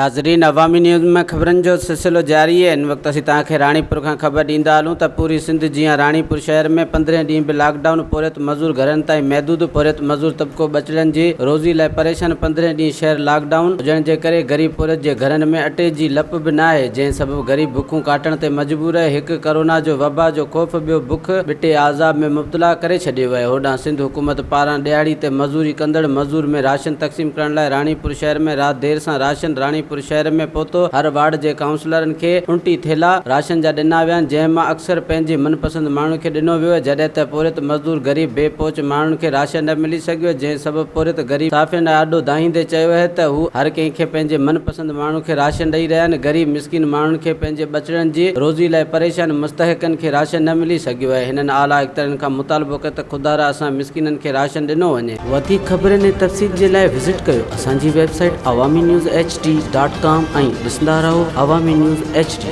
नाज़रीन, अवामी न्यूज़ में ख़बरनि जो सिलसिलो जारी है। इन वक़्तु असीं तव्हांखे राणीपुर खां ख़बर ॾींदा हलूं त पूरी सिंध जीअं राणीपुर शहर में 15 ॾींहं बि लॉकडाउन पोरित मज़ूर घरनि ताईं महदूद पोरित मज़ूर तबिको बचड़नि जी रोज़ी लाइ परेशान। 15 ॾींहं शहर लॉकडाउन हुजण जे करे ग़रीब पोरित जे घरनि में अटे जी लप बि न आहे, जंहिं सबबु ग़रीब बुखूं काटण ते मजबूर आहे। हिकु कोरोना जो वबा जो ख़ौफ़, ॿियो बुख बिटे आज़ाब में मुब्तला करे छॾियो आहे। होॾां सिंध हुकूमत पारां ॾियारी ते मज़ूरी कंदड़ मज़ूर में राशन तक़सीम करण लाइ राणीपुर शहर में राति देर सां राशन राणीपुर शहर में पहुतो। हर वार्ड जे काउंसलरनि खे 29 थेला राशन जा ॾिना विया आहिनि, जंहिं मां अक्सर पंहिंजे मनपसंद माण्हू खे ॾिनो वियो आहे, जॾहिं त पोरित मज़दूर ग़रीब बेपहुच माण्हुनि खे राशन न मिली सघियो, जंहिं सबबु पोरित ग़रीब साफ़ियुनि आॾो दाहींदे चयो आहे त हू हर कंहिंखे पंहिंजे मनपसंद माण्हू खे राशन ॾेई रहिया आहिनि। ग़रीब मिसकिन माण्हुनि खे पंहिंजे बचड़नि जी रोज़ी लाइ परेशान मुस्तहिकनि खे राशन न मिली सघियो आहे। हिननि आला इख़्तियारनि खां मुतालबो कयो त ख़ुदारा असां मिसकिननि खे राशन ॾिनो वञे। वधीक ख़बरनि ऐं तफ़सील जे लाइ विज़िट कयो असांजी वेबसाइट awamiNewsHD.com ऐं ॾिसंदा रहो अवामी न्यूज़ HD।